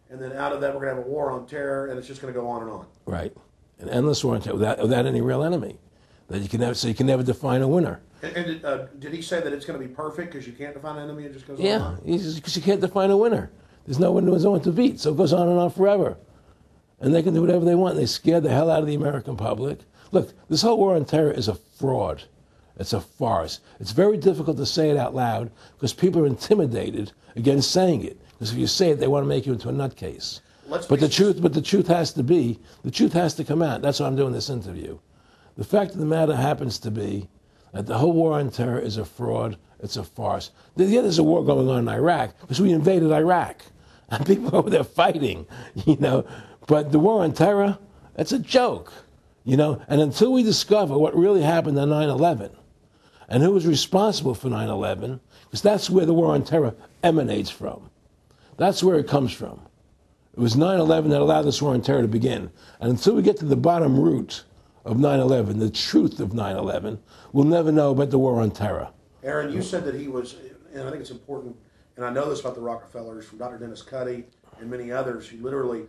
and then out of that we're going to have a war on terror, and it's just going to go on and on. Right. An endless war on terror without any real enemy. That you can never define a winner. And did he say that it's going to be perfect because you can't define an enemy? It just goes on Yeah, and on? because you can't define a winner. There's no one to beat, so it goes on and on forever. And they can do whatever they want. They scare the hell out of the American public. Look, this whole war on terror is a fraud. It's a farce. It's very difficult to say it out loud because people are intimidated against saying it. Because if you say it, they want to make you into a nutcase. But the truth has to come out. That's why I'm doing this interview. The fact of the matter happens to be that the whole war on terror is a fraud. It's a farce. Yeah, there's a war going on in Iraq because we invaded Iraq. And people over there fighting, But the war on terror, that's a joke, And until we discover what really happened on 9/11 and who was responsible for 9/11, because that's where the war on terror emanates from. That's where it comes from. It was 9/11 that allowed this war on terror to begin. And until we get to the bottom root of 9/11, the truth of 9/11, we'll never know about the war on terror. Aaron, you said that he was, and I think it's important, and I know this about the Rockefellers from Dr. Dennis Cuddy and many others, who literally,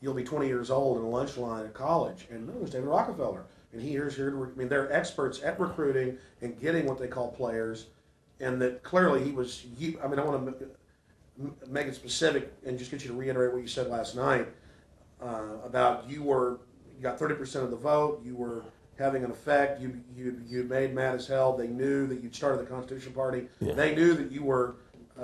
you'll be 20 years old in a lunch line at college, and no, it was David Rockefeller. And they're experts at recruiting and getting what they call players, and that clearly I want to make it specific and just get you to reiterate what you said last night about you got 30% of the vote, you were having an effect, you made mad as hell. They knew that you'd started the Constitution Party. Yeah. They knew that you were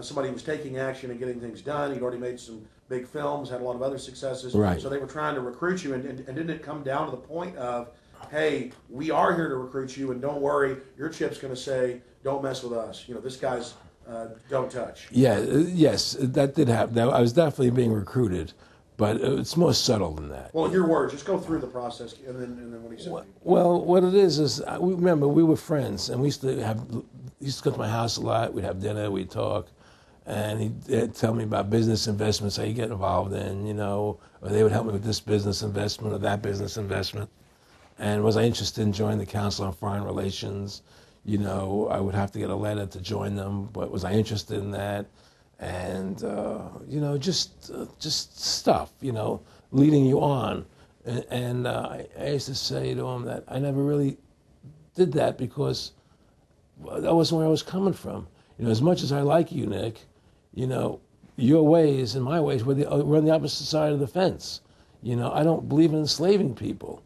somebody who was taking action and getting things done. You'd already made some big films, had a lot of other successes. Right. So they were trying to recruit you, and didn't it come down to the point of, hey, we are here to recruit you, and don't worry, your chip's going to say, don't mess with us. This guy's don't touch. Yeah, yes, that did happen. I was definitely being recruited, but it's more subtle than that. Well, in your words, just go through the process, and then what he said. Well, what it is remember, we were friends, and we used to go to my house a lot. We'd have dinner, we'd talk, and he'd tell me about business investments that he'd get involved in, or they would help me with this business investment or that business investment. And was I interested in joining the Council on Foreign Relations? I would have to get a letter to join them, but was I interested in that? And, just stuff, leading you on. And I used to say to him that I never really did that because that wasn't where I was coming from. As much as I like you, Nick, your ways and my ways, we're on the opposite side of the fence. I don't believe in enslaving people,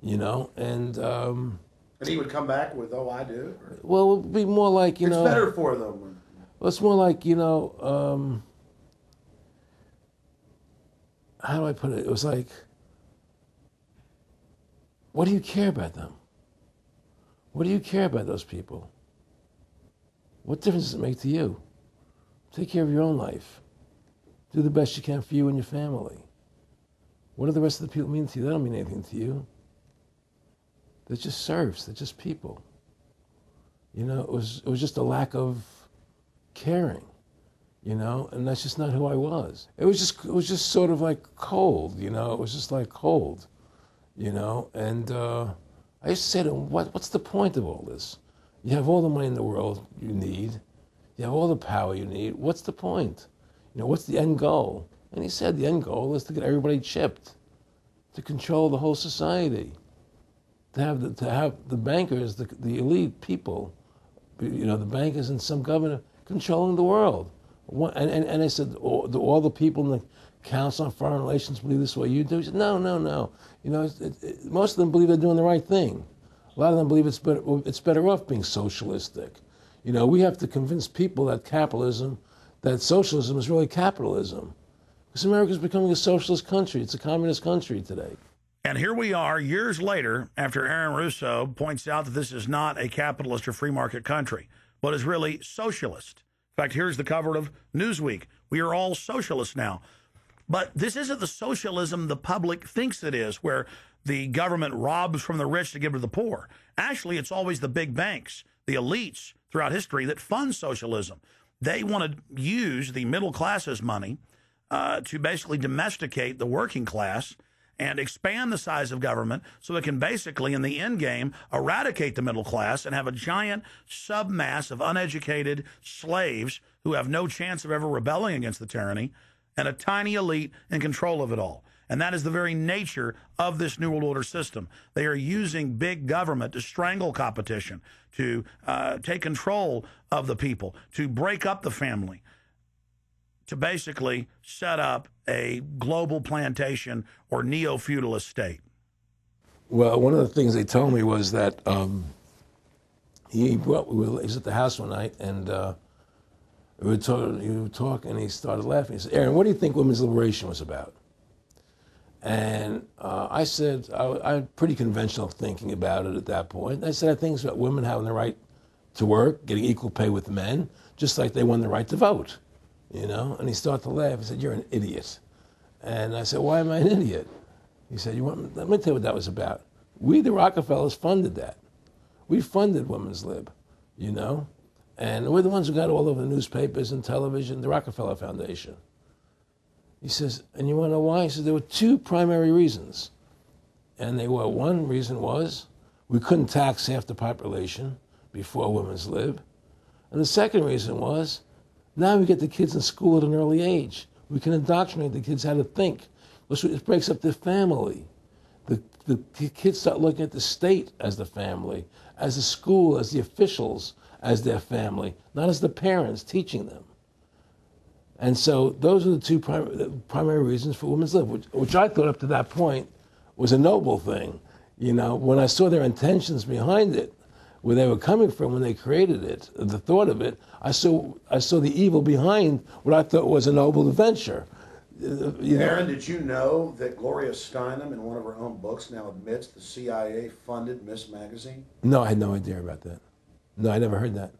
And he would come back with, oh, I do? Or? Well, it would be more like, It's better for them. Well, it's more like, how do I put it? It was like, what do you care about them? What do you care about those people? What difference does it make to you? Take care of your own life. Do the best you can for you and your family. What do the rest of the people mean to you? They don't mean anything to you. They're just serfs. They're just people. It was just a lack of caring, and that's just not who I was. It was just sort of like cold, It was just like cold, And I used to say to him, what's the point of all this? You have all the money in the world you need. You have all the power you need. What's the point? What's the end goal? And he said the end goal is to get everybody chipped, to control the whole society. To have the bankers, the elite people, the bankers and some governor controlling the world. And I said, all the people in the Council on Foreign Relations believe this way you do? He said, no. Most of them believe they're doing the right thing. A lot of them believe it's better off being socialistic. We have to convince people that socialism is really capitalism. Because America's becoming a socialist country. It's a communist country today. And here we are years later after Aaron Russo points out that this is not a capitalist or free market country, but is really socialist. In fact, here's the cover of Newsweek. We are all socialists now. But this isn't the socialism the public thinks it is, where the government robs from the rich to give to the poor. Actually, it's always the big banks, the elites throughout history that fund socialism. They want to use the middle class's money to basically domesticate the working class and expand the size of government so it can basically, in the end game, eradicate the middle class and have a giant submass of uneducated slaves who have no chance of ever rebelling against the tyranny and a tiny elite in control of it all. And that is the very nature of this New World Order system. They are using big government to strangle competition, to take control of the people, to break up the family, to basically set up a global plantation or neo-feudalist state. Well, one of the things they told me was that he was at the house one night, and we were talking, and he started laughing. He said, "Aaron, what do you think women's liberation was about?" And I said, I had pretty conventional thinking about it at that point. I said, I think it's about women having the right to work, getting equal pay with men, just like they won the right to vote, you know? And he started to laugh. He said, "You're an idiot." And I said, "Why am I an idiot?" He said, let me tell you what that was about. We, the Rockefellers, funded that. We funded women's lib, you know? And we're the ones who got all over the newspapers and television, the Rockefeller Foundation. He says, and you want to know why? He says, there were two primary reasons. And they were, one reason was we couldn't tax half the population before women's lib. And the second reason was, now we get the kids in school at an early age. We can indoctrinate the kids how to think. It breaks up the family. The kids start looking at the state as the family, as the school, as the officials, as their family, not as the parents teaching them. And so those are the two primary reasons for women's lib, which I thought up to that point was a noble thing. You know, when I saw their intentions behind it, where they were coming from when they created it, the thought of it, I saw the evil behind what I thought was a noble adventure. Aaron, did you know that Gloria Steinem, in one of her own books, now admits the CIA funded Miss Magazine? No, I had no idea about that. No, I never heard that.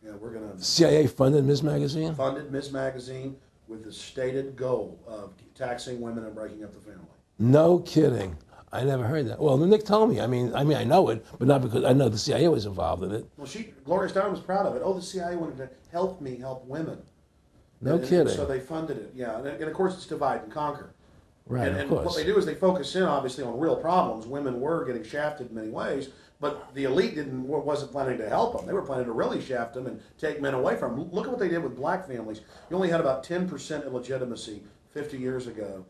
Yeah, we're going to... CIA funded Miss Magazine? Funded Miss Magazine with the stated goal of taxing women and breaking up the family. No kidding. I never heard that. Well, Nick told me. I mean, I know it, but not because I know the CIA was involved in it. Well, Gloria Steinem was proud of it. Oh, the CIA wanted to help me help women. No kidding. So they funded it, yeah. And of course, it's divide and conquer. Right, and of course. What they do is they focus in, obviously, on real problems. Women were getting shafted in many ways, but the elite wasn't planning to help them. They were planning to really shaft them and take men away from them. Look at what they did with black families. You only had about 10% illegitimacy 50 years ago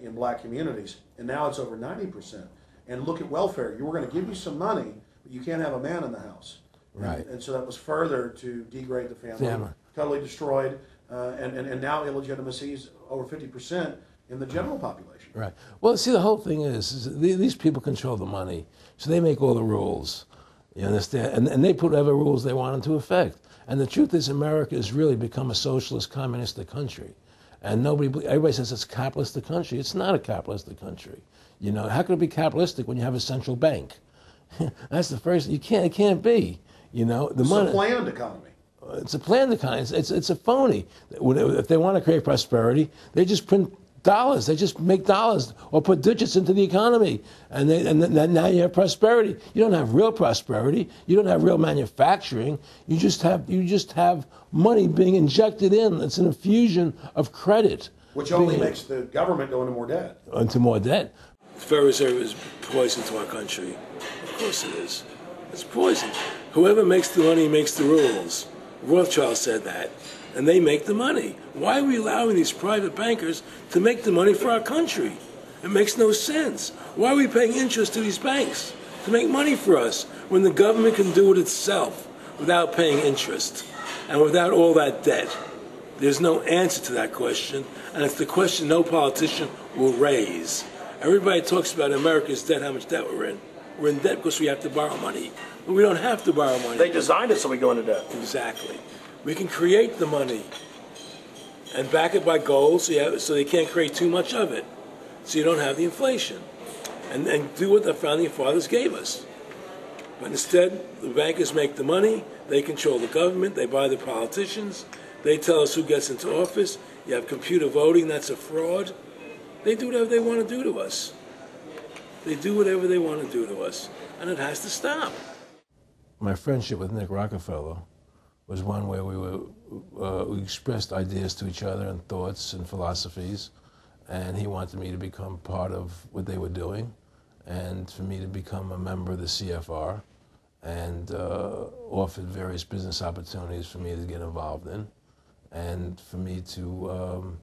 in black communities, and now it's over 90%. And look at welfare. You were going to give you some money, but you can't have a man in the house. Right. And so that was further to degrade the family. Totally destroyed. And now illegitimacy is over 50% in the general population. Right. Well, see, the whole thing is these people control the money, so they make all the rules. You understand? And they put whatever rules they want into effect. And the truth is, America has really become a socialist, communistic country. And everybody says it's a capitalistic country. It's not a capitalistic country. You know, how can it be capitalistic when you have a central bank? That's the first. It can't be. You know, It's a planned economy. It's a planned economy. It's a phony. If they want to create prosperity, they just print dollars. They just make dollars or put digits into the economy, and then now you have prosperity. You don't have real prosperity. You don't have real manufacturing. You just have money being injected in. It's an infusion of credit, which only makes the government go into more debt. Into more debt. The Federal Reserve is poison to our country. Of course it is. It's poison. Whoever makes the money makes the rules. Rothschild said that, and they make the money. Why are we allowing these private bankers to make the money for our country? It makes no sense. Why are we paying interest to these banks to make money for us when the government can do it itself without paying interest and without all that debt? There's no answer to that question, and it's the question no politician will raise. Everybody talks about America's debt, how much debt we're in. We're in debt because we have to borrow money. But we don't have to borrow money. They designed it so we go into debt. Exactly. We can create the money and back it by gold so they can't create too much of it. So you don't have the inflation. And do what the founding fathers gave us. But instead, the bankers make the money, they control the government, they buy the politicians, they tell us who gets into office. You have computer voting, that's a fraud. They do whatever they want to do to us. They do whatever they want to do to us. And it has to stop. My friendship with Nick Rockefeller was one where we expressed ideas to each other and thoughts and philosophies, and he wanted me to become part of what they were doing, and for me to become a member of the CFR, and offered various business opportunities for me to get involved in, and for me to